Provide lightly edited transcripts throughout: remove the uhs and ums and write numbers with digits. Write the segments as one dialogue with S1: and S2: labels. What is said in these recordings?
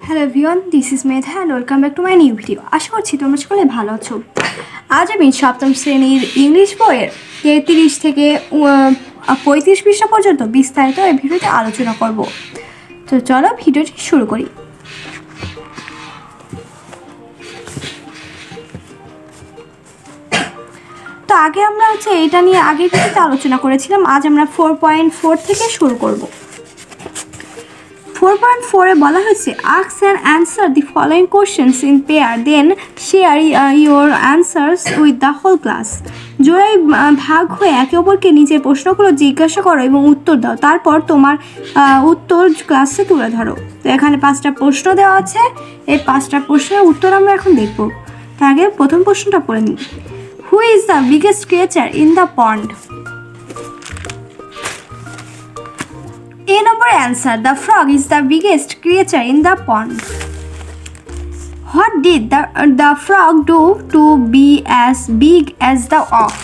S1: Hello everyone, this is Medha and welcome back to my new video. আশা করছি তোমরা সকলে ভালো আছো। আজ আমি সপ্তম শ্রেণীর ইংলিশ বইয়ের 33 থেকে 35 পৃষ্ঠা পর্যন্ত বিস্তারিত এই ভিডিওতে আলোচনা করব। তো চলো ভিডিওটি শুরু করি। তো আগে আমরা এটা নিয়ে আগের ভিডিওতে আলোচনা করেছিলাম। আজ আমরা 4.4 থেকে শুরু করব। 4.4 এ বলা হয়েছে ask and answer the following questions in pair, then share your answers with the whole class. জোড়ায় ভাগ হয়ে একে অপরকে নিজের প্রশ্নগুলো জিজ্ঞাসা করো এবং উত্তর দাও, তারপর তোমার উত্তর ক্লাসে তুলে ধরো। তো এখানে 5টা প্রশ্ন দেওয়া আছে, এই 5টা প্রশ্নের উত্তর আমরা এখন দেখব। তার আগে প্রথম প্রশ্নটা পড়ে নিই। Who is the biggest creature in the pond? A number answer, the frog is the biggest creature in the pond. What did the frog do to be as big as the ox?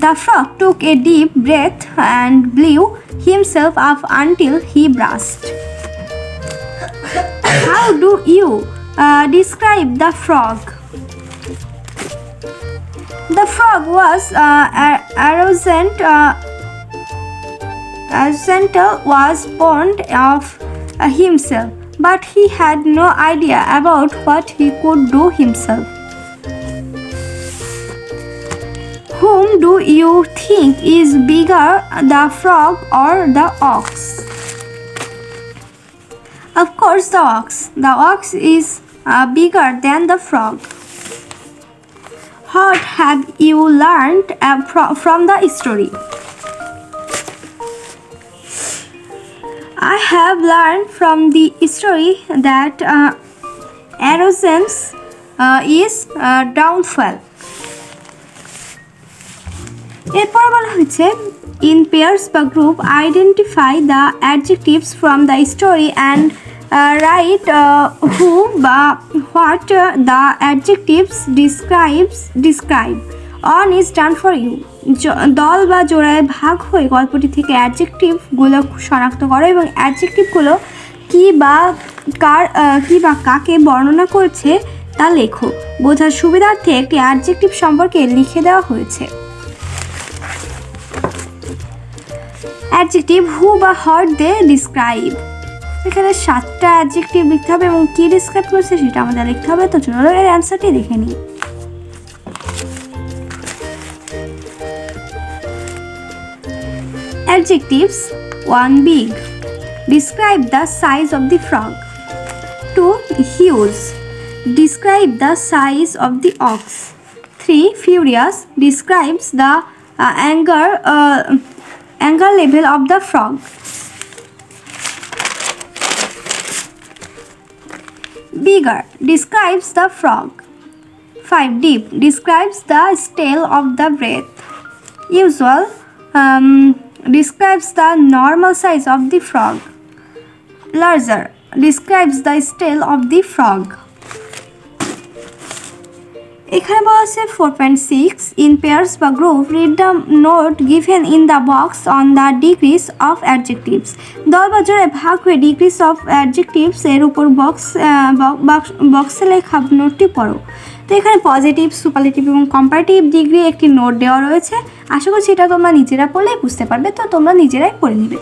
S1: The frog took a deep breath and blew himself up until he burst. How do you describe the frog? The frog was arrogant. Arsental was born of himself, but he had no idea about what he could do himself. Whom do you think is bigger, the frog or the ox? Of course, the ox. The ox is bigger than the frog. What have you learned from the story? I have learned from the story that arrogance is downfall. এরপর বলা হয়েছে in pairs বা group identify the adjectives from the story and write who বা what the adjectives describe. On is done for you. দল বা জোড়ায় ভাগ হয়ে গল্পটি থেকে অ্যাডজেক্টিভগুলো শনাক্ত করো এবং অ্যাডজেক্টিভগুলো কি বা কাকে বর্ণনা করছে তা লেখো। বোঝার সুবিধার্থে একটি অ্যাডজেক্টিভ সম্পর্কে লিখে দেওয়া হয়েছে। অ্যাডজেক্টিভ হু বা হোয়াট দে ডিসক্রাইব। এখানে 7টা অ্যাডজেক্টিভ লিখতে হবে এবং কি ডিসক্রাইব করছে সেটা আমাদের লিখতে হবে। তো চলো এর অ্যান্সারটি দেখে নিই। Adjectives: 1. Big. Describe the size of the frog. 2. Huge. Describe the size of the ox. 3. Furious. Describes the anger level of the frog. Bigger. Describes the frog. 5. Deep. Describes the style of the breath. Usual. Describes the normal size of the frog. Larger. Describes the style of the frog. এখানে বলা আছে 4.6 in pairs বা group read the note given in the box on the degrees of adjectives. দল বা জোড়ায় ভাগ হয়ে degrees of adjectives এর উপর বক্সে লেখা নোটটি পড়ো। তো এখানে পজিটিভ, সুপারলেটিভ এবং কম্পারেটিভ ডিগ্রি একটি নোট দেওয়া রয়েছে। আশা করছি এটা তোমরা নিজেরা পড়লেই বুঝতে পারবে, তো তোমরা নিজেরাই পড়ে নিবে।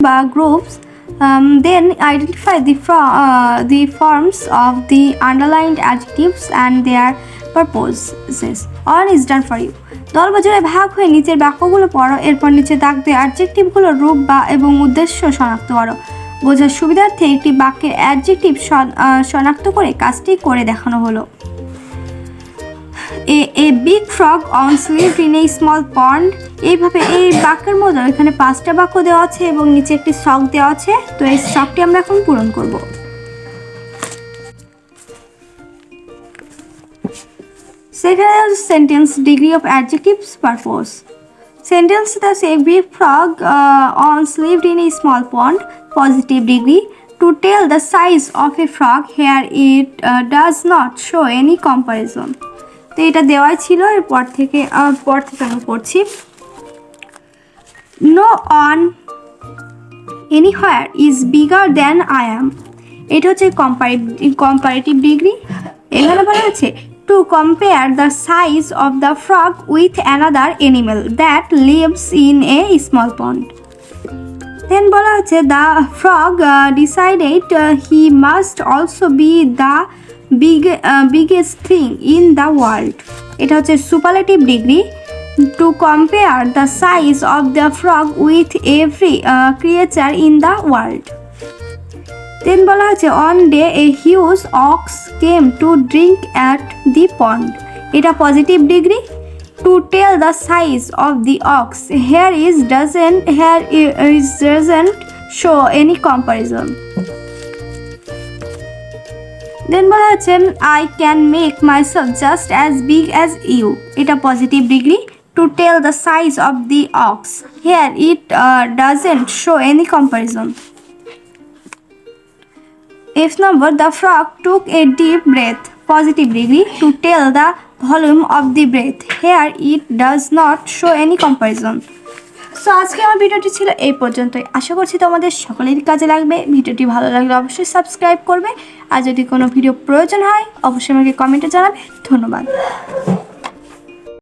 S1: বা groups then identify the forms of the underlined adjectives and their purposes. On is done for you. দল বা জোড়ায় ভাগ হয়ে নিচের বাক্যগুলো পড়ো, এরপর নিচে দাগ দিয়ে অ্যাডজেক্টিভগুলোর রূপ বা এবং উদ্দেশ্য শনাক্ত করো। বোঝার সুবিধার্থে একটি বাক্যের অ্যাডজেক্টিভ শনাক্ত করে কাজটি করে দেখানো হলো। A big frog once lived in a small pond. এইভাবে এই বাক্যের মধ্যে এখানে 5টা বাক্য দেওয়া আছে এবং নিচে একটি শখ দেওয়া আছে। তো এই শখটি আমরা এখন পূরণ করব। Second sentence, degree of adjectives purpose. Sentence: a big frog once lived in a small pond. Positive degree. To tell the size of a frog, here it does not show any comparison. তো এটা দেওয়াই ছিল, এরপর থেকে আমি পড়ছি। No one anywhere is bigger than I am. এটা হচ্ছে comparative degree। এখানে বলা হচ্ছে to compare the size of the frog with another animal that lives in a small pond. Then বলা হচ্ছে the frog decided he must also be the biggest thing in the world. এটা হচ্ছে superlative degree to compare the size of the frog with every creature in the world. Then বলা হচ্ছে one day a huge ox came to drink at the pond. এটা positive degree to tell the size of the ox, here doesn't show any comparison. Then বলা হচ্ছে I can make myself just as big as you. এটা positive degree to tell the size of the ox, here it doesn't show any comparison. F number, the frog took a deep breath, positive degree to tell the volume of the breath, here it does not show any comparison. So আজকে আমার ভিডিওটি ছিল এই পর্যন্তই। আশা করছি তোমাদের সকলেরই কাজে লাগবে। ভিডিওটি ভালো লাগলে অবশ্যই সাবস্ক্রাইব করবে, আর যদি কোনো ভিডিও প্রয়োজন হয় অবশ্যই আমাকে কমেন্টে জানাবে। ধন্যবাদ।